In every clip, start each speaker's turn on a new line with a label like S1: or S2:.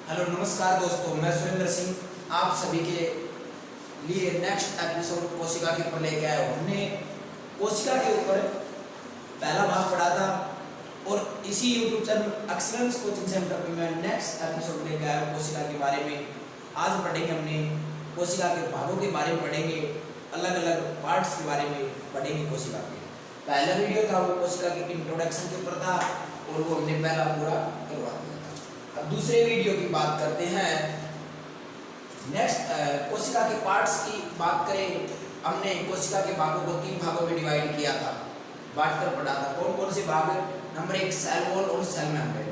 S1: Hello नमस्कार दोस्तों, मैं सुरेंद्र सिंह आप सभी के लिए नेक्स्ट एपिसोड कोशिका के ऊपर लेके आया हूँ। हमने कोशिका के ऊपर पहला भाग पढ़ा था और इसी YouTube channel excellence coaching centre पे मैं नेक्स्ट एपिसोड लेके आया हूँ कोशिका के बारे में। आज पढ़ेंगे हमने कोशिका के भागों के बारे में, पढ़ेंगे अलग अलग पार्ट्स के बारे में पढ़ेंगे कोशिका के। पहला वीडियो था वो कोशिका के इंट्रोडक्शन के ऊपर था और वो हमने पहला पूरा करवा दिया था। अब दूसरे वीडियो की बात करते हैं। नेक्स्ट कोशिका के पार्ट्स की बात करें, हमने कोशिका के भागों को 3 भागों में डिवाइड किया था, बांटकर पढ़ा था। कौन कौन से भाग? नंबर 1 सेल वॉल और सेल मेम्ब्रेन,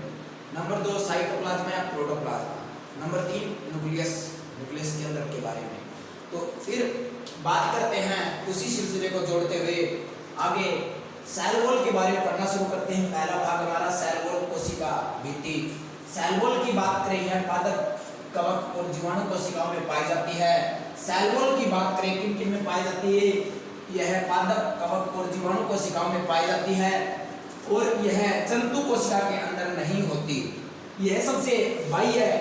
S1: नंबर 2 साइटोप्लाज्मा या प्रोटोप्लाज्मा, नंबर 3 न्यूक्लियस, न्यूक्लियस के अंदर के बारे में। तो फिर बात करते हैं उसी सिलसिले को जोड़ते हुए आगे सेल वॉल के बारे में पढ़ना शुरू करते हैं। पहला भाग हमारा सेल वॉल, कोशिका भित्ति। सेल वॉल की बात करें, यह पादप, कवक और जीवाणु कोशिकाओं में पाई जाती है। सेल वॉल की बात करें किन किन में पाई जाती है? यह पादप, कवक और जीवाणु कोशिकाओं में पाई जाती है और यह जंतु कोशिका के अंदर नहीं होती। यह सबसे बाह्य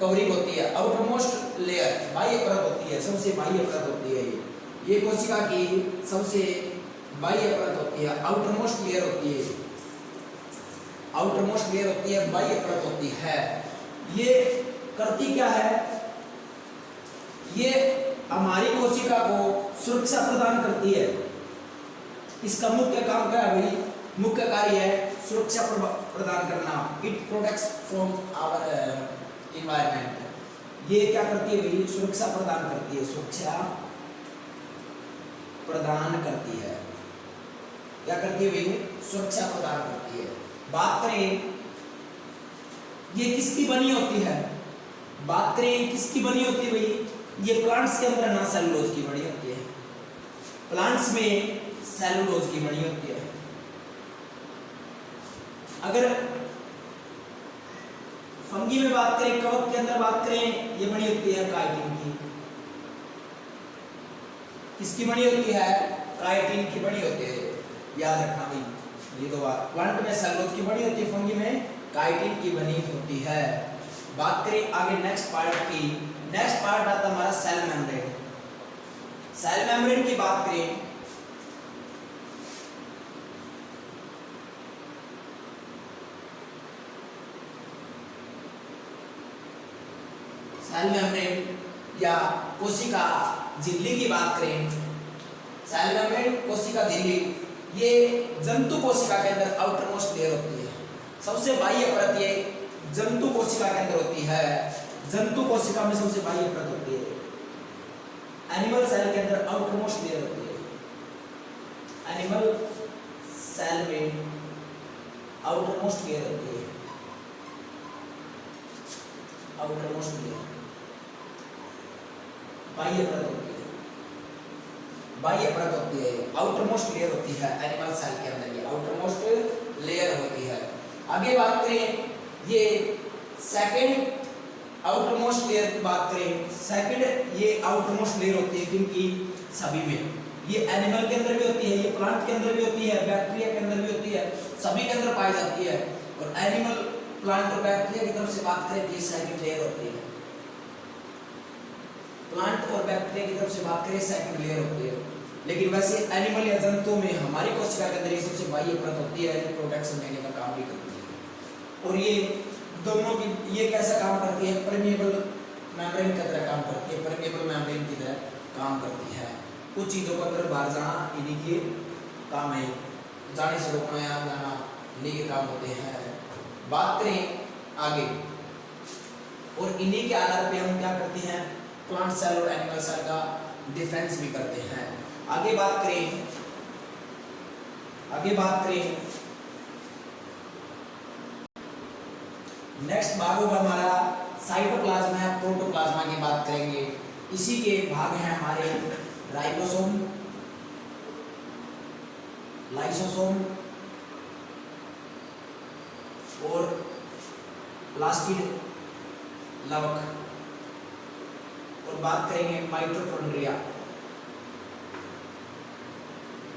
S1: कवरिंग होती है, आउटरमोस्ट लेयर, बाह्य परत होती है, सबसे बाह्य परत होती है। ये कोशिका की सबसे बाह्य परत होती है, आउटरमोस्ट लेयर होती है, आउटरमोस्ट लेयर होती है, बाह्य परत होती है। ये करती क्या है? ये हमारी कोशिका को सुरक्षा प्रदान करती है। इसका मुख्य काम क्या है भाई? मुख्य कार्य है सुरक्षा प्रदान करना। It protects from our environment. ये क्या करती है भाई? सुरक्षा प्रदान करती है, सुरक्षा प्रदान करती है। क्या करती है भाई? सुरक्षा प्रदान करती है। बात करें ये किसकी बनी होती है? बात करें किसकी बनी होती है भाई? ये प्लांट्स के अंदर ना सेलुलोज की बनी होती है, प्लांट्स में सेलुलोज की बनी होती है। अगर फंगी में बात करें, कवक के अंदर बात करें, ये बनी होती है काइटिन की। किसकी बनी होती है? काइटिन की बनी होती है। याद रखना भाई ये दो बात। प्लांट में सेलुलोज की बनी होती है, फंगी में काइटिन की बनी होती है। बात करें आगे नेक्स्ट पार्ट की। नेक्स्ट पार्ट आता हमारा सेल मेम्ब्रेन। सेल मेम्ब्रेन की बात करें, सेल मेम्ब्रेन या कोशिका झिल्ली की बात करें, सेल मेम्ब्रेन, कोशिका झिल्ली, ये जंतु कोशिका के अंदर आउटरमोस्ट लेयर होती है। सबसे बाह्य परत ये जंतु कोशिका के अंदर होती है। जंतु कोशिका में सबसे बाह्य परत होती है। एनिमल सेल के अंदर आउटरमोस्ट लेयर होती है। एनिमल सेल में आउटरमोस्ट लेयर होती है, आउटरमोस्ट लेयर, बाह्य परत होती है, बाह्य परत होती है, आउटरमोस्ट लेयर होती है। एनिमल सेल के अंदर ये आउटरमोस्ट लेयर होती है। आगे बात करें ये सेकंड आउटरमोस्ट लेयर की बात करें, सेकंड ये आउटरमोस्ट लेयर होती है किनकी? सभी में। ये एनिमल के अंदर भी होती है, ये प्लांट के अंदर भी होती है, बैक्टीरिया के अंदर भी होती है, सभी के अंदर पाई जाती है। और एनिमल, प्लांट और बैक्टीरिया की तरफ से बात करें तो ये सेकंड लेयर होती है। प्लांट और बैक्टीरिया की तरफ से बात करें सेकंड लेयर होती है। लेकिन वैसे एनिमल या जंतु में हमारी कोशिका के अंदर ये सबसे बाह्य परत होती है, जो प्रोटेक्शन देने का काम भी करती है। और ये दोनों की ये कैसा काम करती है? परमेबल मेम्ब्रेन की तरह काम करती है, परमेबल मेम्ब्रेन की तरह काम करती है। कुछ चीज़ों को अंदर बाहर जाना इन्हीं के काम है, जाने से रोकना या जाना इन्हीं के काम होते हैं। बात करें आगे, और इन्हीं के आधार पे हम क्या करते हैं? प्लांट सेल और एनिमल सेल का डिफरेंस भी करते हैं। आगे बात करें, आगे बात करें नेक्स्ट भाग होगा हमारा साइटोप्लाज्मा या प्रोटोप्लाज्मा की बात करेंगे। इसी के भाग हैं हमारे राइबोसोम, लाइसोसोम और प्लास्टिड लवक। और बात करेंगे माइटोकॉन्ड्रिया,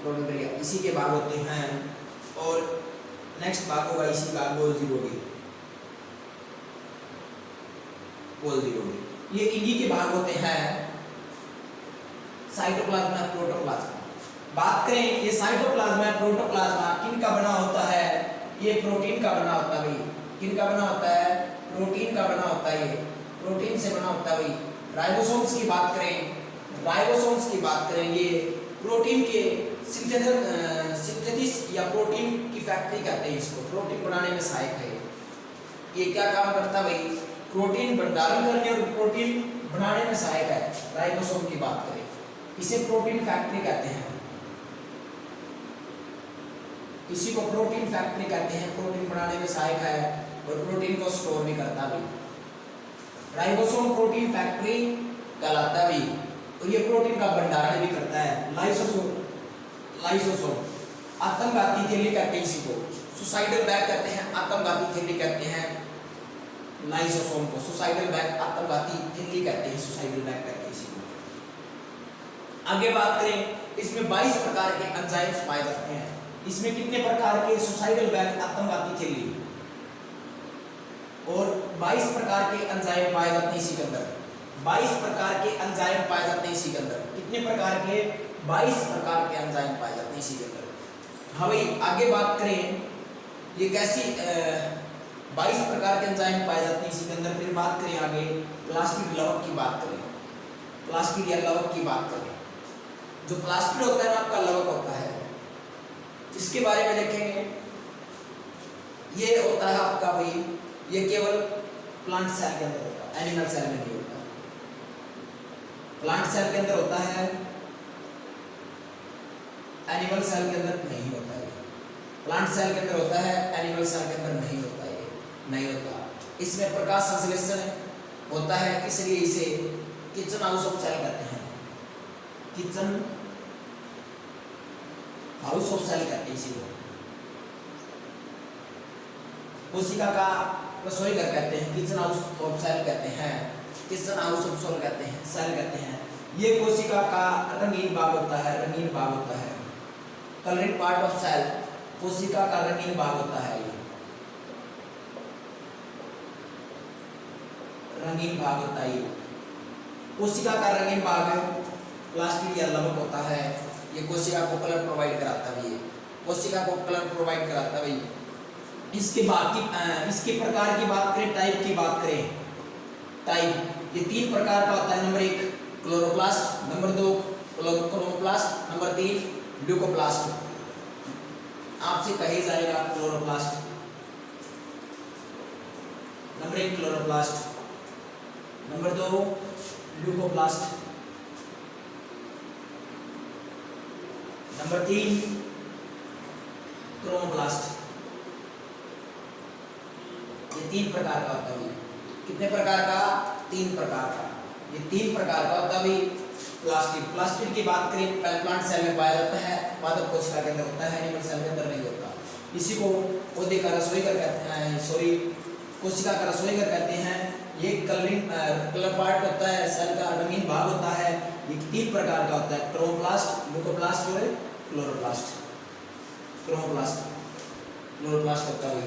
S1: कॉन्ड्रिया इसी के भाग होते हैं। और नेक्स्ट भाग होगा इसी का गोल्जी बॉडी। बोल दी होगी। ये इन्हीं के भाग होते हैं साइटोप्लाज्म, प्रोटोप्लाज्म। बात करें ये साइटोप्लाज्म है, प्रोटोप्लाज्म किन का बना होता है? ये प्रोटीन का बना होता है भाई। किन का बना होता है? प्रोटीन का बना होता है। ये प्रोटीन से बना होता है भाई। राइबोसोम्स की बात करें, राइबोसोम्स की बात करें, ये प्रोटीन के सिंथेसिस या प्रोटीन की फैक्ट्री कहते हैं इसको, प्रोटीन बनाने में सहायक है। ये क्या काम करता है भाई? प्रोटीन भंडारण करने और प्रोटीन बनाने में सहायक है। राइबोसोम की बात करें, इसे प्रोटीन फैक्ट्री कहते हैं। इसी को प्रोटीन फैक्ट्री कहते हैं। प्रोटीन बनाने में सहायक है और प्रोटीन को स्टोर भी करता है। राइबोसोम प्रोटीन फैक्ट्री कहलाता है भाई, और ये प्रोटीन का भंडारण भी करता है। लाइसोसोम, लाइसोसोम आत्मघाती थैली कहते हैं इसी को। सुसाइडल बैग कहते हैं, आत्मघाती थैली कहते हैं लाइसोसोम को। सुसाइडल बैग आत्मघाती थैली कहते हैं, सुसाइडल बैग कहते हैं इसी को। आगे बात करें, इसमें 22 प्रकार के एंजाइम्स पाए जाते हैं। इसमें कितने प्रकार के? सुसाइडल बैग, आत्मघाती थैली और 22 प्रकार के एंजाइम पाए जाते हैं इसी के अंदर। 22 प्रकार के एंजाइम पाए जाते हैं इसी के अंदर। कितने प्रकार के? 22 प्रकार के एंजाइम पाए जाते हैं इसी के अंदर। हाँ भाई, आगे बात करें ये कैसी 22 प्रकार के एंजाइम पाए जाते हैं इसी के अंदर। फिर बात करें आगे प्लास्टिड लवक की बात करें, प्लास्टिड या लवक की बात करें। जो प्लास्टिड होता है ना आपका, लवक होता है, इसके बारे में देखेंगे। ये होता है आपका भाई, ये केवल प्लांट सेल के अंदर होता है, एनिमल सेल में नहीं होता। प्लांट सेल के अंदर होता है, एनिमल सेल के अंदर नहीं होता है। प्लांट सेल के अंदर होता है, एनिमल सेल के अंदर नहीं होता है, नहीं होता। इसमें प्रकाश संश्लेषण होता है, इसलिए इसे किचन हाउस ऑफ सेल कहते हैं। किचन हाउस ऑफ सेल कहते हैं इसी को। कोशिका का रसोई घर कहते हैं, किचन हाउस ऑफ सेल कहते हैं, किचन हाउस ऑफ सेल कहते हैं, सेल कहते हैं। ये कोशिका का रंगीन भाग होता है, रंगीन भाग होता है। कलरिंग पार्ट ऑफ सेल, कोशिका का रंगीन भाग होता है। ये रंगीन भाग होता है। कोशिका का रंगीन भाग प्लास्टिड या लवक होता है। ये कोशिका को कलर प्रोवाइड कराता है। ये कोशिका को कलर प्रोवाइड कराता है भाई। इसके बाकी इसके प्रकार की बात करें, टाइप की बात करें, टाइप ये 3 प्रकार का होता है। Number 1 chloroplast, number 2 chloroplast, number 3 leucoplast. आपसे कहे जाएगा chloroplast. Number 1 chloroplast, number 2 leucoplast, number 3 chromoplast. ये 3 प्रकार का होता है। कितने प्रकार का? 3 प्रकार का। ये 3 प्रकार का होता है। प्लास्टिड, प्लास्टिड की बात करें, प्लांट सेल में पाया जाता है, पादप कोशिका के अंदर होता है, एनिमल सेल के अंदर नहीं होता। इसी को पौधे का रसोई घर कहते हैं, सॉरी कोशिका का रसोई घर कहते हैं। ये कलर पार्ट होता है, सेल का रंगीन भाग होता है। ये 3 प्रकार का होता है, क्रोमोप्लास्ट, ल्यूकोप्लास्ट और क्लोरोप्लास्ट। क्रोमोप्लास्ट, क्लोरोप्लास्ट होता है।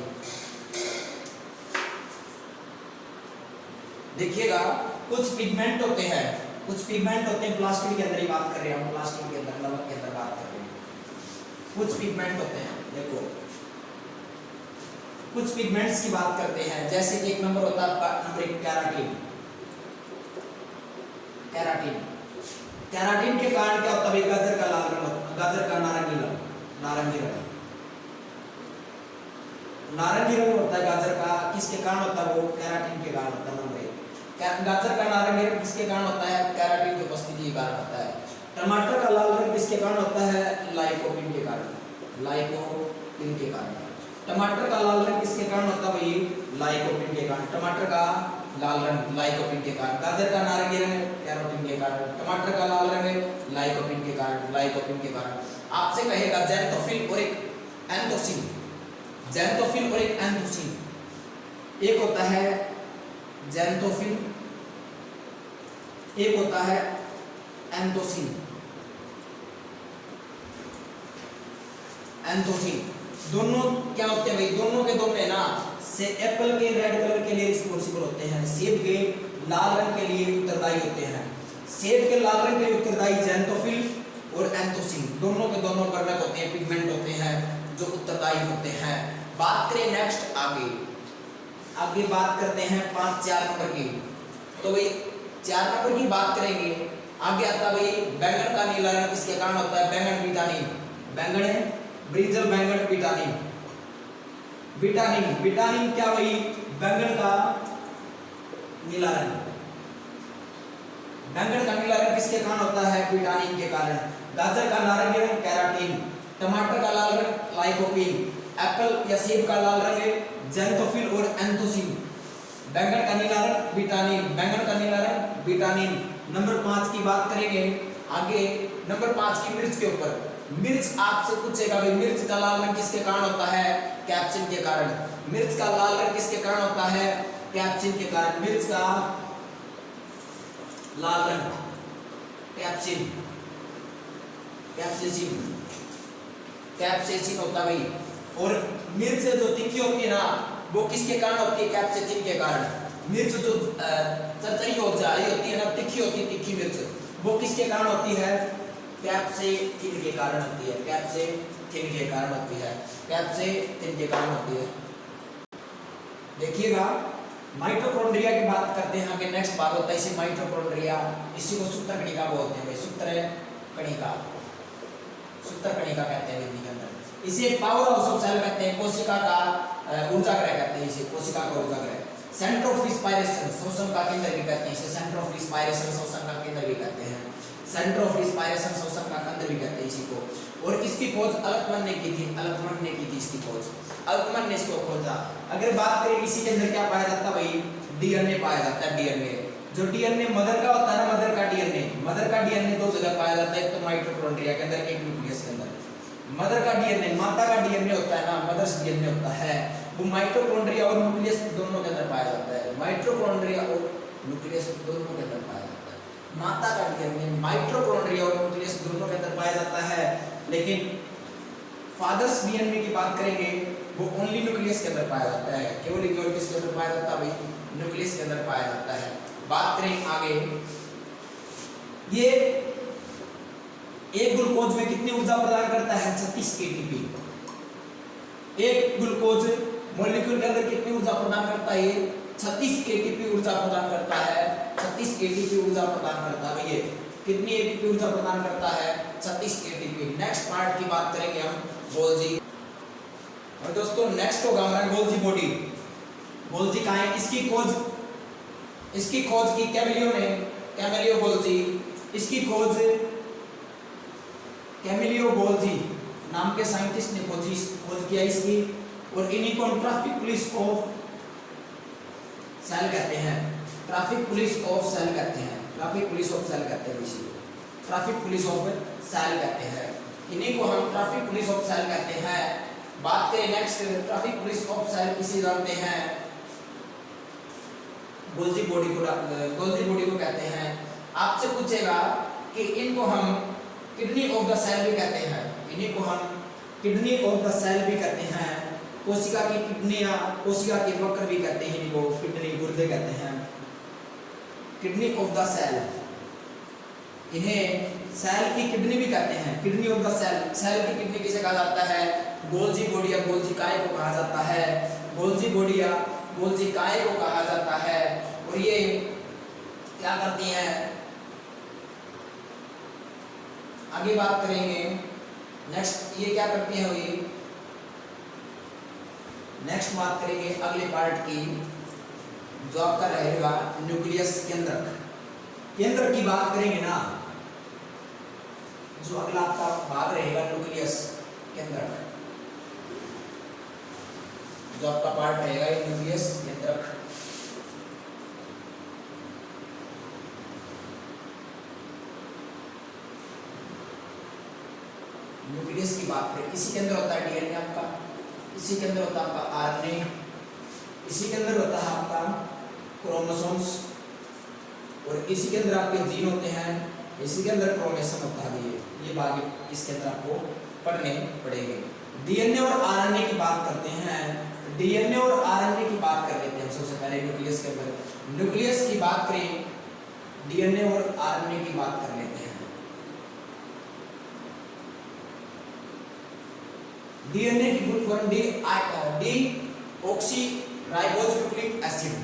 S1: देखिएगा कुछ पिगमेंट होते हैं, कुछ पिगमेंट होते हैं प्लास्टिड के अंदर ही बात कर रहे हैं हम, प्लास्टिड के अंदर, लवक के अंदर बात कर रहे हैं। कुछ पिगमेंट होते हैं, देखो कुछ पिगमेंट्स की बात करते हैं। जैसे कि एक नंबर होता है नंबर 1 कैराटिन। कैराटिन, कैराटिन के कारण क्या होता है? गाजर का लाल रंग, गाजर का नारंगी रंग, नारंगी रंग, नारंगी रंग होता है गाजर का। किसके कारण होता है? वो कैराटिन के कारण होता है। नंबर 1 गाजर का नारंगी रंग किसके कारण होता है? कैराटिन की उपस्थिति के कारण होता है। टमाटर का लाल रंग किसके कारण होता है? लाइकोपिन के कारण, लाइकोपिन के कारण। टमाटर का लाल रंग किसके कारण होता है भाई? लाइकोपिन के कारण। टमाटर का लाल रंग लाइकोपिन के कारण। गाजर का नारंगी रंग कैरोटीन के कारण। टमाटर का लाल रंग लाइकोपिन के कारण, लाइकोपिन के कारण। आपसे कहेगा ज़ैंथोफिल और एक एंथोसिन, ज़ैंथोफिल और एक एंथोसिन। एक होता है ज़ैंथोफिल, एक होता है एंथोसिन। एंथोसिन दोनों क्या होते हैं भाई? दोनों के दोनों ना से एप्पल के रेड कलर के लिए रिस्पॉन्सिबल होते हैं, सेब के लाल रंग के लिए उत्तरदायी होते हैं। सेब के लाल रंग के लिए उत्तरदायी ज़ैंथोफिल और एंथोसिन दोनों के दोनों वर्णक होते हैं, पिगमेंट होते हैं जो उत्तरदायी होते हैं। बात करें नेक्स्ट आगे बात करते हैं 4 नंबर की। तो भाई 4 नंबर की बात करेंगे, आगे आता है भाई बैंगन का नीला रंग किसके कारण होता है? बैंगन विटामिन, बैंगन है ब्रिंजल बैंगन विटामिन, विटामिन क्या भाई? बैंगन का नीला रंग, बैंगन का नीला रंग किसके कारण होता है? विटामिन के कारण। गाजर का नारंगी रंग कैरोटीन, टमाटर का लाल रंग लाइकोपीन, एप्पल या सेब का लाल रंग ज़ैंथोफिल और एंथोसिन। बैंगन का नीला रंग विटामिन, बैंगन का नीला रंग विटामिन। नंबर 5 की बात करेंगे आगे, नंबर 5 की मिर्च के ऊपर। मिर्च आपसे पूछेगा भाई मिर्च का लाल रंग किसके कारण होता है? कैप्सिन के कारण। मिर्च का लाल रंग किसके कारण होता है? कैप्सिन के कारण। मिर्च का लाल रंग कैप्सिन, कैप्सेसिन होता है भाई। और मिर्च जो तीखी होती है ना वो किसके कारण होती है? कैप्सेसिन के कारण। मिर्च जो चरचरी हो जाती है ना, तीखी होती है, तीखी मिर्च, वो किसके कारण होती है? कैप्सेसिन के कारण होती है, कैप्सेसिन के कारण होती है, कैप्सेसिन के कारण होती है। देखिएगा माइटोकॉन्ड्रिया की बात करते हैं आगे, नेक्स्ट भाग होता है इसे माइटोकॉन्ड्रिया, इसी को सूत्र कणिका बोलते हैं भाई, सूत्र कणिका कहते हैं हिंदी के अंदर। इसे पावर हाउस ऑफ सेल कहते हैं, कोशिका का ऊर्जा गृह कहते हैं, इसे कोशिका का ऊर्जा गृह। सेंटर ऑफ रिस्पायरेशन, श्वसन का केंद्र भी कहते हैं इसे, सेंटर ऑफ रिस्पायरेशन श्वसन का केंद्र भी कहते हैं, सेंटर ऑफ रिस्पायरेशन श्वसन का केंद्र भी कहते हैं इसी को। और इसकी खोज अल्टमैन ने की थी, इसकी खोज अल्टमैन ने इसको खोजा। अगर बात करें इसी के अंदर क्या पाया जाता है भाई? डीएनए पाया जाता है, डीएनए। जो डीएनए मदर का होता है ना, मदर का डीएनए 2 जगह पाया जाता है, एक तो माइटोकॉन्ड्रिया के अंदर, एक न्यूक्लियस के अंदर। मदर का डीएनए, माता का डीएनए होता है ना, मदर्स डीएनए होता है, वो माइटोकॉन्ड्रिया और न्यूक्लियस दोनों के अंदर पाया जाता है, माइटोकॉन्ड्रिया और न्यूक्लियस दोनों के अंदर पाया जाता है। माता का डीएनए माइटोकॉन्ड्रिया और न्यूक्लियस दोनों के अंदर पाया जाता है, लेकिन फादर्स डीएनए की बात करेंगे वो ओनली न्यूक्लियस के अंदर पाया जाता है, केवल किसके अंदर पाया जाता है भाई? न्यूक्लियस के अंदर पाया जाता है। बात करें आगे, ये एक ग्लूकोज में कितनी ऊर्जा प्रदान करता है? 36 एटीपी। एक ग्लूकोज मॉलिक्यूल के अंदर कितनी ऊर्जा प्रदान करता है? 36 एटीपी ऊर्जा प्रदान करता है, 36 एटीपी ऊर्जा प्रदान करता है। ये कितनी एटीपी ऊर्जा प्रदान करता है? 36 एटीपी। नेक्स्ट पार्ट की बात करेंगे हम गोल्जी। और दोस्तों नेक्स्ट होगा हमारा गोल्जी बॉडी। गोल्जी कहाँ है? इसकी खोज की कैमिलियो गोल्जी। इसकी खोज कैमिलियो गोल्जी नाम के साइंटिस्ट ने खोज किया इसकी, और इन्हीं को ट्रैफिक पुलिस ऑफ सेल कहते हैं, ट्रैफिक पुलिस ऑफ सेल कहते हैं, ट्रैफिक पुलिस ऑफ सेल कहते हैं, इसी ट्रैफिक पुलिस ऑफ सेल कहते हैं, इन्हीं को हम ट्रैफिक पुलिस ऑफ सेल कहते हैं। बात करें next, traffic police of cell किसे जानते हैं? गोल्जी बॉडी को कहते हैं। आपसे पूछेगा कि इनको हम किडनी ऑफ द सेल भी कहते हैं, इन्हीं को हम किडनी ऑफ द सेल भी कहते हैं, कोशिका की किडनी या कोशिका के वक्र भी कहते हैं, इनको किडनी गुर्दे कहते हैं, किडनी ऑफ द सेल। इन्हें सेल की किडनी भी कहते हैं, kidney of the cell. Cell की किडनी किसे कहा जाता है? गोल्जी बॉडी या गोल्जी काय को कहा जाता है, गोल्जी बॉडी या गोल्जी काय को कहा जाता है। और ये क्या करती हैं? आगे बात करेंगे नेक्स्ट, ये क्या करती है? वही नेक्स्ट बात करेंगे अगले पार्ट की, जो आपका रहेगा न्यूक्लियस केंद्र की बात करेंगे ना, जो अगला आपका भाग रहेगा न्यूक्लियस केंद्र, जो आपका पार्ट रहेगा ये न्यूक्लियस केंद्रक। न्यूक्लियस की बात करें, इसी के अंदर होता है डीएनए आपका, इसी के अंदर होता है आपका आरएनए, इसी के अंदर होता है आपका क्रोमोसोम्स, और इसी के अंदर आपके जीन होते हैं, इसी के अंदर क्रोमोसोम होता है। ये भाग इसके अंदर आपको पढ़ने पड़ेंगे। डीएनए और आरएनए की बात करते हैं। डीएनए और आरएनए की बात कर लेते हैं सबसे पहले न्यूक्लियस के अंदर। न्यूक्लियस की बात करें, डीएनए और आरएनए की बात कर लेते हैं। डीएनए की full form D oxy ribose nucleic acid,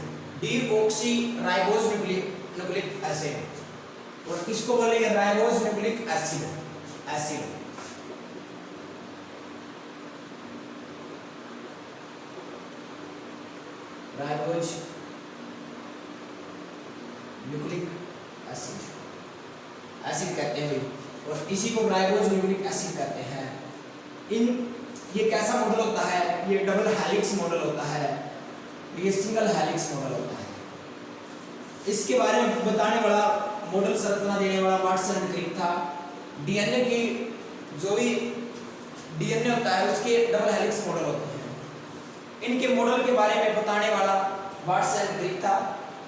S1: D oxy ribose nucleic acid, और इसको बोलेंगे ribose nucleic acid. Ribose nucleic acid कहते हैं, और इसी को राइबोज न्यूक्लिक एसिड कहते हैं। ये कैसा मॉडल होता है? ये डबल हेलिक्स मॉडल होता है, ये सिंगल हेलिक्स मॉडल होता है। इसके बारे में बताने वाला, मॉडल संरचना देने वाला वाटसन एंड क्रिक था। डीएनए की जो भी डीएनए होता है उसके डबल हेलिक्स मॉडल होते हैं। इनके मॉडल के बारे में बताने वाला वाटसन एंड क्रिक था।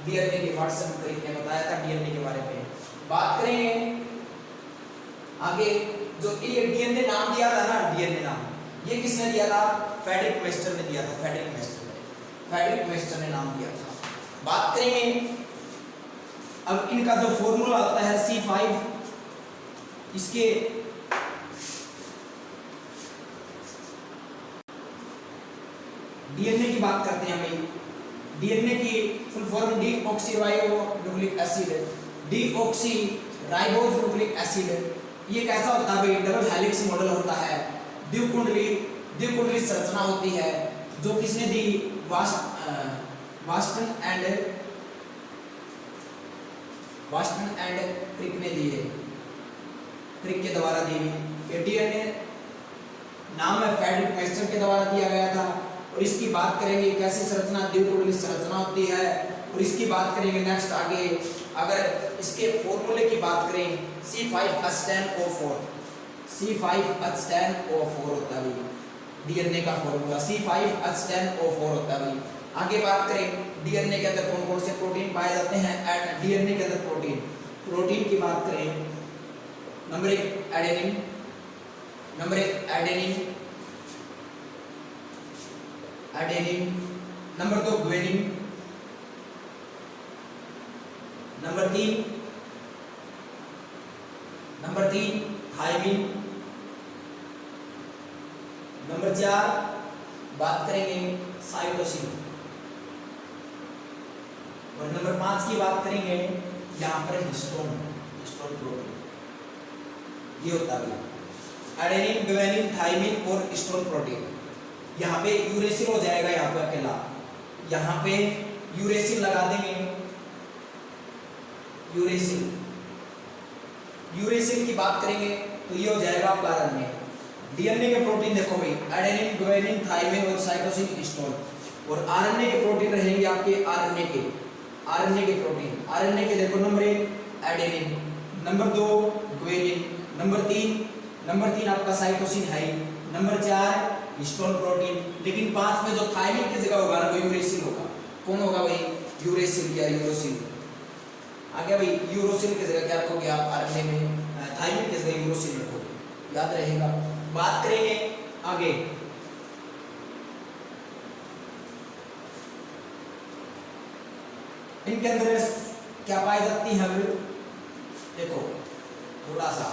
S1: डीएनए के वाटसन एंड क्रिक ने बताया था डीएनए के बारे में। बात करेंगे आगे, जो ये डीएनए नाम दिया था ना, डीएनए नाम ये किसने दिया था? फ्रेडरिक मेस्टर ने दिया था। फ्रेडरिक मेस्टर ने नाम दिया था। बात करेंगे अब इनका जो फॉर्मूला होता है C5, इसके डीएनए की बात करते हैं भाई। डीएनए की full form D oxy ribose nucleic acid, D oxy ribose nucleic acid. ये कैसा होता है भाई? डबल हेलिक्स मॉडल होता है। द्विकुंडली संरचना होती है, जो किसने दी? वाटसन एंड क्रिक ने दी है, क्रिक के द्वारा दी हुई। ये डीएनए नाम है फ्रेडरिक मेस्टर के द्वारा दिया गया था। और इसकी बात करेंगे कैसी संरचना? द्विकुंडली संरचना होती है। और इसकी बात करेंगे नेक्स्ट आगे। अगर इसके फॉर्मूले की बात करें, C5H10O4, C5H10O4 होता है डीएनए का फॉर्मूला, C5H10O4 होता है। आगे बात करें डीएनए के अंदर कौन कौन से प्रोटीन पाए जाते हैं। डीएनए के अंदर प्रोटीन की बात करें, number 1 adenine, number 2 guanine, number 3 thymine, number 4 बात करेंगे साइटोसिन, और नंबर 5 की बात करेंगे यहाँ पर हिस्टोन प्रोटीन। ये होता है एडेनिन, ग्वानिन, थायमिन और हिस्टोन प्रोटीन। यहाँ पे यूरेसिल हो जाएगा, यहाँ पे अकेला, यहाँ पे यूरेसिल लगा देंगे। यूरेसिल की बात करेंगे तो ये हो जाएगा आपका आरएनए। डीएनए के प्रोटीन देखो भाई, एडेनिन, ग्वानिन, थायमिन और साइटोसिन, हिस्टोन। और आरएनए के प्रोटीन रहेंगे आपके आरएनए के प्रोटीन। आरएनए के देखो, number 1 adenine, number 2 guanine, number 3 आपका साइटोसिन है, नंबर 4 हिस्टोन प्रोटीन। लेकिन 5 में जो थायमिन की जगह होगा ना, वो यूरेसिल होगा। कौन होगा भाई? यूरेसिल या यूरोसिल। आगे भाई यूरोसिल की जगह क्या रखोगे आप आरएनए में? थायमिन की जगह यूरोसिल रखोगे, याद रहेगा। बात करेंगे आगे, इनके अंदर क्या पाई जाती है? देखो थोड़ा सा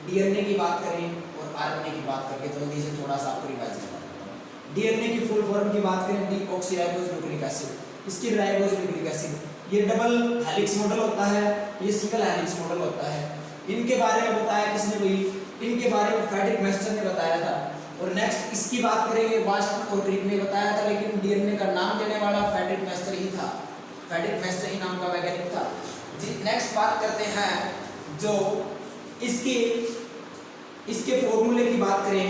S1: डीएनए की बात करें और आरएनए की बात करके जल्दी से थोड़ा सा आपको रिवाइज करवा देता हूं। डीएनए की फुल फॉर्म की बात करें, डीऑक्सीराइबोज न्यूक्लिक एसिड, इसकी राइबोज न्यूक्लिक एसिड। ये डबल हेलिक्स मॉडल होता है, ये सिंगल हेलिक्स मॉडल होता है। इनके बारे में बताया किसने भाई? इनके बारे में फ्रेडरिक मेस्टर ने बताया था। और नेक्स्ट इसकी बात करेंगे, वाटसन और क्रिक ने बताया था, लेकिन डीएनए का नाम देने वाला फ्रेडरिक मेस्टर ही था। फ्रेडरिक मेस्टर ही नाम का वैज्ञानिक था जी। नेक्स्ट बात करते हैं, जो इसके फॉर्मूले की बात करें,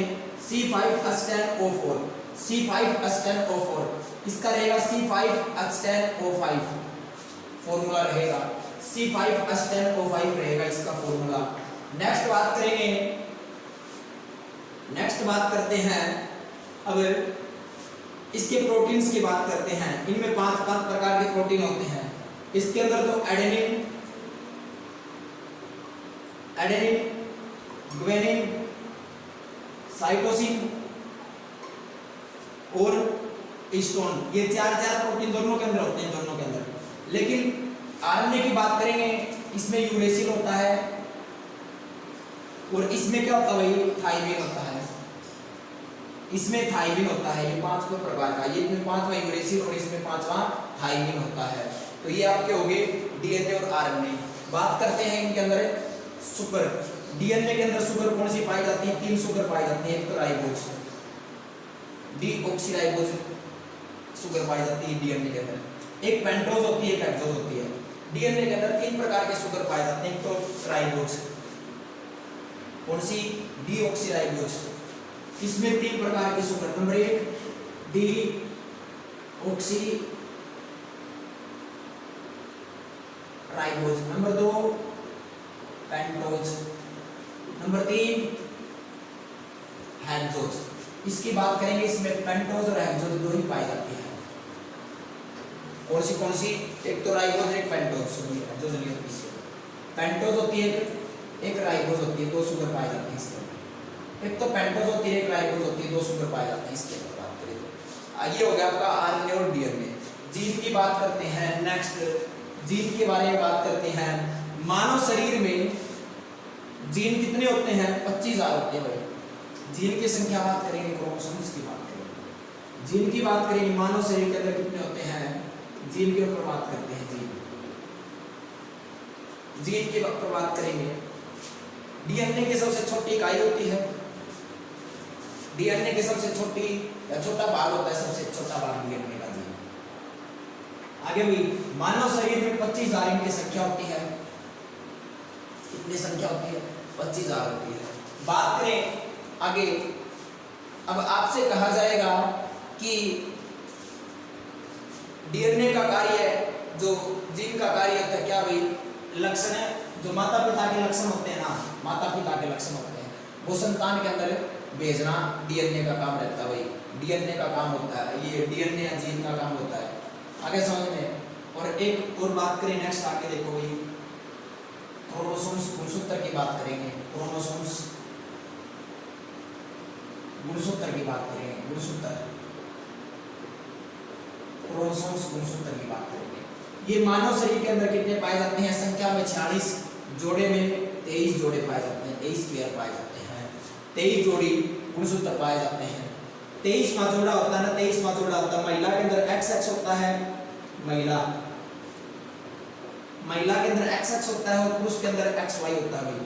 S1: C5H10O4, C5H10O4, इसका रहेगा C5H10O5 फॉर्मूला रहेगा, C5H10O5 रहेगा इसका फॉर्मूला। नेक्स्ट बात करते हैं अब इसके प्रोटीन्स की बात करते हैं। इनमें 5 प्रकार के प्रोटीन होते हैं। इसके अंदर तो एडेनिन, ग्वानिन, साइटोसिन और स्टोन, ये चार चार प्रोटीन दोनों के अंदर होते हैं, दोनों के अंदर। लेकिन आरएनए की बात करेंगे, इसमें यूरेसिल होता है और इसमें क्या होता है भाई, थाइमिन होता है, इसमें थाइमिन होता है। ये पांचवें प्रकार का, ये इसमें पांचवा यूरेसिल और इसमें पांचवा थाइमिन होता है। तो ये आपके हो गए डीएनए और आरएनए। बात करते हैं इनके अंदर शुगर। डीएनए के अंदर शुगर कौन सी पाई जाती है, तीन शुगर पाई जाती है। एक तो राइबोज, डीऑक्सीराइबोज शुगर पाई जाती है डीएनए के अंदर। एक पेंटोज होती है, एक हेक्सोज होती है। डीएनए के अंदर तीन प्रकार के शुगर पाए जाते हैं। एक तो राइबोज, कौन सी, डीऑक्सीराइबोज, इसमें तीन प्रकार की शुगर। नंबर एक डीऑक्सी राइबोज, नंबर दो पेंटोज, नंबर तीन हेक्सोज। इसकी बात करेंगे, इसमें पेंटोज और हेक्सोज दो ही पाई जाती है। कौन सी, एक तो राइबोज, एक पेंटोज। पेंटोज होती है, एक राइबोज होती है, दो शुगर पाई जाती है इसके अंदर। एक तो पेंटोज होती है, एक राइबोज होती है, दो शुगर पाए जाते हैं इसके अंदर। बात करें तो ये हो गया आपका आरएनए और डीएनए। जीन की बात करते हैं, नेक्स्ट जीन के बारे में बात करते हैं। मानव शरीर में जीन कितने होते हैं, 25,000 होते हैं भाई। जीन की संख्या बात करेंगे, क्रोमोसोम्स की बात करेंगे। जीन की बात करेंगे, मानव शरीर के अंदर कितने होते हैं, जीन के ऊपर बात करते हैं। जीन की ऊपर बात करेंगे। डीएनए की सबसे छोटी इकाई होती है, डीएनए की सबसे छोटी या छोटा भाग होता है, सबसे छोटा भाग डीएनए का। जीन आगे भी मानव शरीर में 25,000 इनकी संख्या होती है। कितनी संख्या होती है, 25,000 होती है। बात करें आगे, अब आपसे कहा जाएगा कि डीएनए का कार्य, जो जीन का कार्य होता है, क्या भाई लक्षण है, जो माता पिता के लक्षण होते हैं ना, माता पिता के लक्षण होते हैं, वो संतान के अंदर भेजना डीएनए का काम रहता है भाई। डीएनए का काम होता है, ये डीएनए या जीन का काम होता है। आगे समझ में। और एक और बात करें, नेक्स्ट आगे देखो भाई, क्रोमोसोम्स गुणसूत्र की बात करेंगे। क्रोमोसोम्स गुणसूत्र की बात करेंगे, गुणसूत्र, क्रोमोसोम्स गुणसूत्र की बात करेंगे। ये मानव शरीर के अंदर कितने पाए जाते हैं, संख्या में 46, जोड़े में 23 जोड़े पाए जाते हैं, 23 पेयर पाए जाते हैं, 23 जोड़ी गुणसूत्र पाए जाते हैं। 23वां जोड़ा होता है ना, 23वां जोड़ा होता है। महिला के अंदर XX होता है, महिला के अंदर XX होता है, और पुरुष के अंदर XY होता है भाई।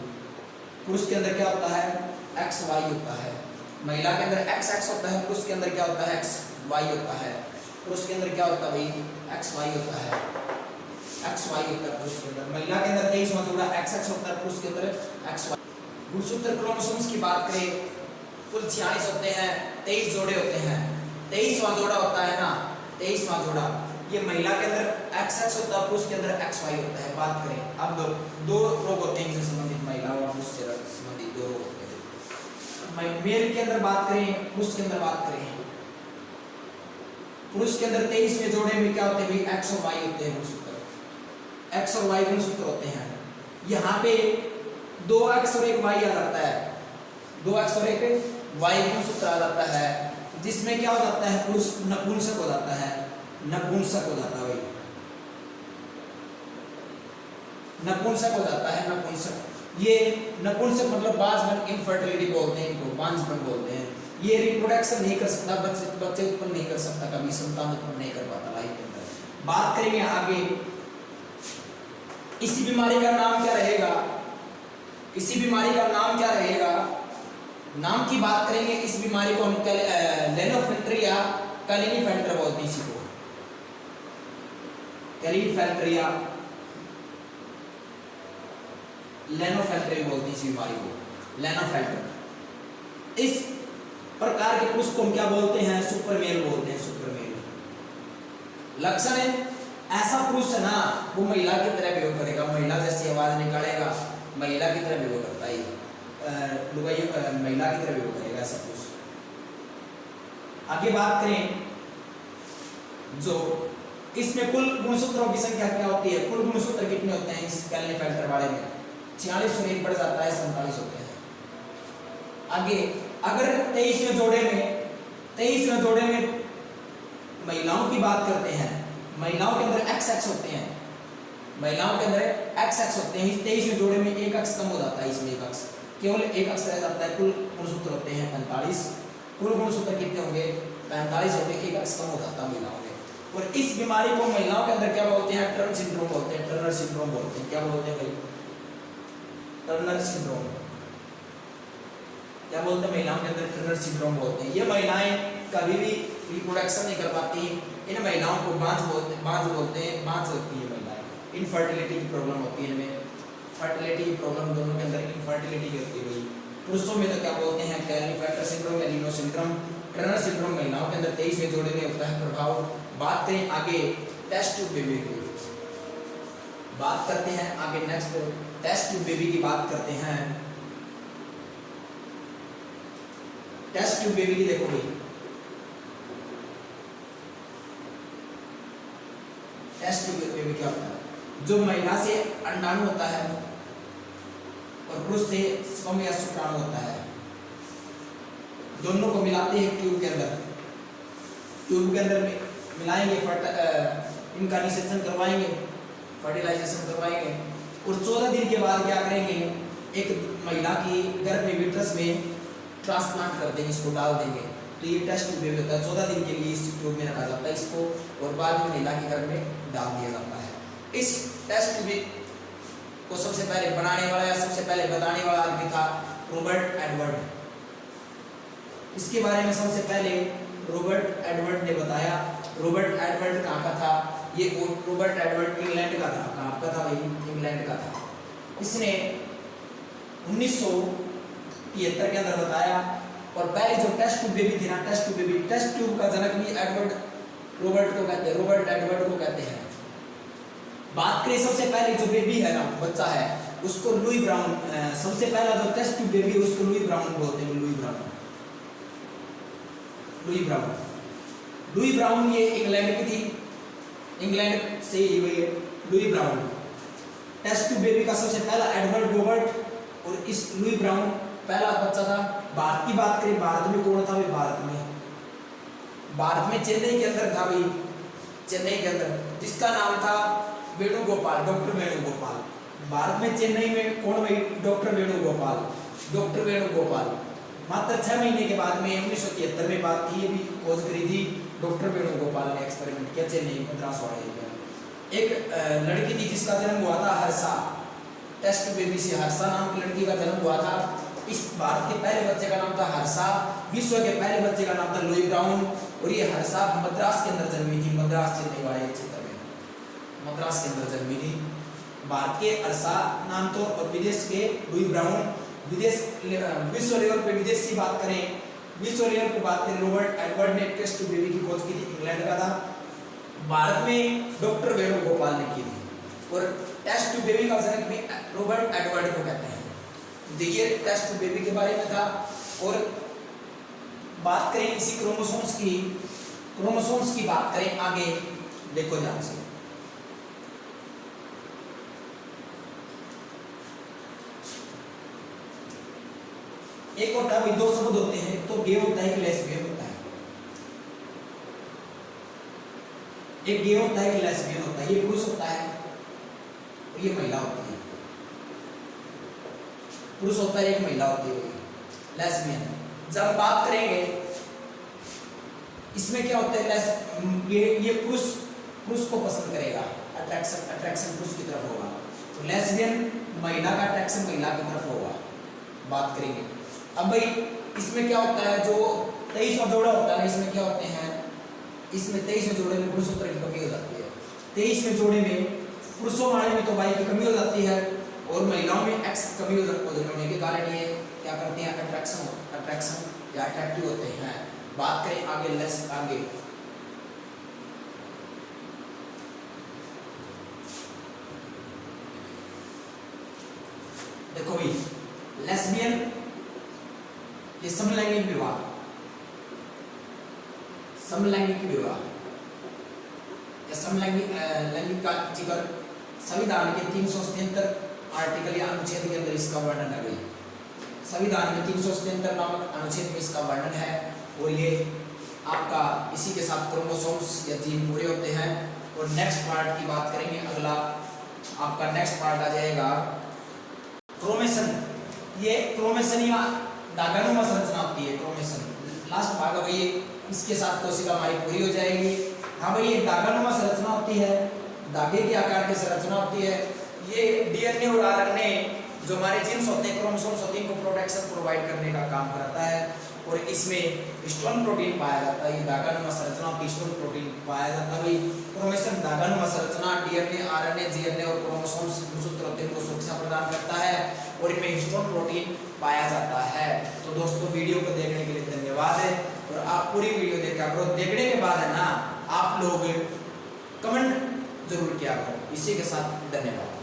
S1: पुरुष के अंदर क्या होता है, XY होता है। महिला के अंदर XX होता है, पुरुष के अंदर क्या होता है, XY होता है। पुरुष के अंदर क्या होता है भाई, XY होता है, XY होता है पुरुष के अंदर। महिला के अंदर 23वां जोड़ा XX होता है, पुरुष के अंदर XY। गुणसूत्र क्रोमोसोम्स की बात करें, कुल 46 होते हैं, 23 जोड़े होते हैं। 23वां जोड़ा होता है ना, 23वां जोड़ा, ये महिला के अंदर XX होता है, पुरुष के अंदर XY होता है। बात करें अब दो रोग होते हैं इनसे संबंधित, महिला और पुरुष से संबंधित दो रोग होते हैं। मेल के अंदर बात करें, पुरुष के अंदर बात करें। पुरुष के अंदर 23वें जोड़े में क्या होते हैं भाई, X और Y होते हैं गुणसूत्र, X और Y गुणसूत्र होते हैं। यहाँ पे 2 X और 1 Y आ जाता है, 2 X और 1 Y गुणसूत्र आ जाता है, जिसमें क्या हो जाता है, पुरुष नपुंसक हो जाता है, नपुंसक हो जाता है भाई, नपुंसक हो जाता है, नपुंसक। ये नपुंसक मतलब बांझपन, इनफर्टिलिटी बोलते हैं इनको, बांझपन बोलते हैं। ये रिप्रोडक्शन नहीं कर सकता, बच्चे उत्पन्न नहीं कर सकता, कभी संतान उत्पन्न नहीं कर पाता लाइफ के अंदर। बात करेंगे आगे, इसी बीमारी का नाम क्या रहेगा, इसी बीमारी का नाम क्या रहेगा, नाम की बात करेंगे। इस बीमारी को हम लेनोफेल्टर या क्लिनीफेल्टर बोलते हैं, इसी को क्लिनीफेल्टर या लेनोफेल्टर बोलते हैं, इस बीमारी को लेनोफेल्टर। इस प्रकार के पुरुष को हम क्या बोलते हैं, सुपरमेल बोलते हैं, सुपरमेल। लक्षण है ऐसा पुरुष है ना, वो महिला की तरह व्यवहार करेगा, महिला जैसी आवाज निकालेगा, महिला की तरह व्यवहार करता है, महिला की तरह व्यवहार करेगा ऐसा पुरुष। आगे बात करें, जो इसमें कुल गुणसूत्रों की संख्या क्या होती है, कुल गुणसूत्र कितने होते हैं इस क्लिनीफेल्टर वाले में, 46 और 1 बढ़ जाता है, 47 होते हैं। आगे अगर 23वें जोड़े में महिलाओं की बात करते हैं, महिलाओं के अंदर एक्स एक्स होते हैं, महिलाओं के अंदर एक्स एक्स होते हैं। इस 23वें जोड़े में एक अक्ष कम हो जाता है, इसमें एक अक्ष, केवल एक अक्ष रह जाता है। कुल गुणसूत्र होते हैं 45, कुल गुणसूत्र कितने होंगे 45 होंगे, एक अक्ष कम हो जाता है महिलाओं में। और इस बीमारी को महिलाओं के अंदर क्या बोलते हैं, टर्नर सिंड्रोम बोलते हैं, टर्नर सिंड्रोम बोलते हैं। क्या बोलते हैं भाई, टर्नर सिंड्रोम। क्या बोलते हैं महिलाओं के अंदर, टर्नर सिंड्रोम बोलते हैं। ये महिलाएं कभी भी रिप्रोडक्शन नहीं कर पाती, इन महिलाओं को बांझ बोलते हैं, बांझ होती है महिलाएं, इनफर्टिलिटी की प्रॉब्लम होती है इनमें, फर्टिलिटी की प्रॉब्लम दोनों के अंदर इनफर्टिलिटी की होती है। पुरुषों में तो क्या बोलते हैं, कैलिफैक्टर सिंड्रोम, एलिनो सिंड्रोम। टर्नर सिंड्रोम महिलाओं के अंदर 23वें जोड़े में होता है प्रभाव। बात करें आगे टेस्ट ट्यूब बेबी की, बात करते हैं आगे नेक्स्ट टेस्ट ट्यूब बेबी की बात करते हैं। टेस्ट ट्यूब बेबी की देखो भाई, टेस्ट ट्यूब बेबी क्या होता है, जो महिला से अंडाणु होता है और पुरुष से स्पर्म या शुक्राणु होता है, दोनों को मिलाते हैं ट्यूब के अंदर, ट्यूब के अंदर मिलाएंगे, इनका निषेचन करवाएंगे, फर्टिलाइजेशन करवाएंगे और 14 दिन के बाद क्या करेंगे, एक महिला की गर्भ में यूट्रस में ट्रांसप्लांट कर देंगे, इसको डाल देंगे। तो ये टेस्ट ट्यूब बेबी होता है, 14 दिन के लिए इस ट्यूब में रखा जाता है इसको, और बाद में महिला के गर्भ में डाल दिया जाता है। इस टेस्ट ट्यूब को सबसे पहले बनाने वाला या सबसे पहले बताने वाला आदमी था रॉबर्ट एडवर्ड। इसके बारे में सबसे पहले रॉबर्ट एडवर्ड ने बताया। रॉबर्ट एडवर्ड कहाँ का था, ये रॉबर्ट एडवर्ड इंग्लैंड का था। कहाँ का था भाई, इंग्लैंड का था। इसने 1973 के अंदर बताया। और पहले जो टेस्ट ट्यूब बेबी थी ना, टेस्ट ट्यूब का जनक भी रॉबर्ट को कहते हैं, रॉबर्ट एडवर्ड को कहते हैं। बात करें सबसे पहले जो बेबी है ना, बच्चा है, उसको लुई ब्राउन, सबसे पहला जो टेस्ट ट्यूब बेबी उसको लुई ब्राउन बोलते हैं। लुई ब्राउन ये इंग्लैंड की थी, इंग्लैंड से ही हुई है Louise Brown. Test tube baby का सबसे पहला एडवर्ड रॉबर्ट और इस लुई ब्राउन पहला बच्चा था। भारत की बात करें, भारत में कौन था भाई, भारत में चेन्नई के अंदर था भाई, चेन्नई के अंदर, जिसका नाम था वेणुगोपाल, डॉक्टर वेणुगोपाल। भारत में चेन्नई में कौन भाई, डॉक्टर वेणुगोपाल। मात्र 6 महीने के बाद में 1973 में बात थी, ये भी खोज करी थी डॉक्टर वेणुगोपाल ने, एक्सपेरिमेंट किया चेन्नई मद्रास वाले में। एक लड़की थी जिसका जन्म हुआ था हर्षा, टेस्ट बेबी से हर्षा नाम की लड़की का जन्म हुआ था। इस भारत के पहले बच्चे का नाम था हर्षा, विश्व के पहले बच्चे का नाम था लुई ब्राउन। और ये हर्षा मद्रास के अंदर जन्मी थी, मद्रास चेन्नई वाले क्षेत्र में, मद्रास के अंदर जन्मी थी। भारत के हर्षा नाम तो, और विदेश के लुई ब्राउन। विश्व लेवल पे विदेश की बात करें, विश्व लेवल पे बात करें, रॉबर्ट एडवर्ड ने टेस्ट ट्यूब बेबी की खोज की थी, इंग्लैंड का था। भारत में डॉक्टर वेणुगोपाल ने की थी। और टेस्ट ट्यूब बेबी का जनक भी रॉबर्ट एडवर्ड को कहते हैं। देखिए टेस्ट ट्यूब बेबी के बारे में था। और बात करें इसी क्रोमोसोम्स की बात करें आगे, देखो ध्यान से। एक होता है, दो शब्द होते हैं, एक तो गे होता है, एक लेस्बियन होता है। एक गे होता है, एक लेस्बियन होता है। ये पुरुष होता है और ये महिला होती है। पुरुष होता है, एक महिला होती है, लेस्बियन। जब बात करेंगे इसमें क्या होता है, ये पुरुष को पसंद करेगा, अट्रैक्शन पुरुष की तरफ होगा। तो लेस्बियन महिला का अट्रैक्शन महिला की तरफ होगा। बात करेंगे अब भाई, इसमें क्या होता है, जो 23वां जोड़ा होता है ना, इसमें क्या होते हैं, इसमें 23वें जोड़े में पुरुषोत्तर की कमी हो जाती है। 23वें जोड़े में पुरुषों वाले में तो वाई की कमी हो जाती है और महिलाओं में एक्स की कमी होने के कारण ये क्या करते हैं, अट्रैक्शन या अट्रैक्टिव होते हैं। बात करें आगे देखो भाई, लेस्बियन ये समलैंगिक विवाह या समलैंगिक का जिक्र संविधान के 377 आर्टिकल या अनुच्छेद के अंदर इसका वर्णन है भाई। संविधान में 377 नामक अनुच्छेद में इसका वर्णन है। और ये आपका इसी के साथ क्रोमोसोम्स या जीन पूरे होते हैं। और नेक्स्ट पार्ट की बात करेंगे, अगला आपका नेक्स्ट पार्ट आ जाएगा क्रोमेशन। ये क्रोमेशन या धागानुमा संरचना होती है, क्रोमेशन लास्ट भाग है भाई, इसके साथ कोशिका हमारी पूरी हो जाएगी। हाँ भाई, ये धागानुमा संरचना होती है, धागे के आकार की संरचना होती है। ये डीएनए और आरएनए जो हमारे जीन्स होते हैं, क्रोमोसोम्स होते हैं, इनको प्रोटेक्शन प्रोवाइड करने का काम करता है। और इसमें हिस्टोन प्रोटीन पाया जाता है, ये धागानुमा संरचना होती है, हिस्टोन प्रोटीन पाया जाता है। भाई क्रोमेशन धागानुमा संरचना डीएनए, आरएनए, जीएनए और क्रोमोसोम्स गुणसूत्र होते हैं, को सुरक्षा प्रदान करता है और इनमें हिस्टोन प्रोटीन पाया जाता है। तो दोस्तों, वीडियो को देखने के लिए धन्यवाद है। और आप पूरी वीडियो देखा करो, देखने के बाद है ना आप लोग कमेंट जरूर किया करो। इसी के साथ धन्यवाद।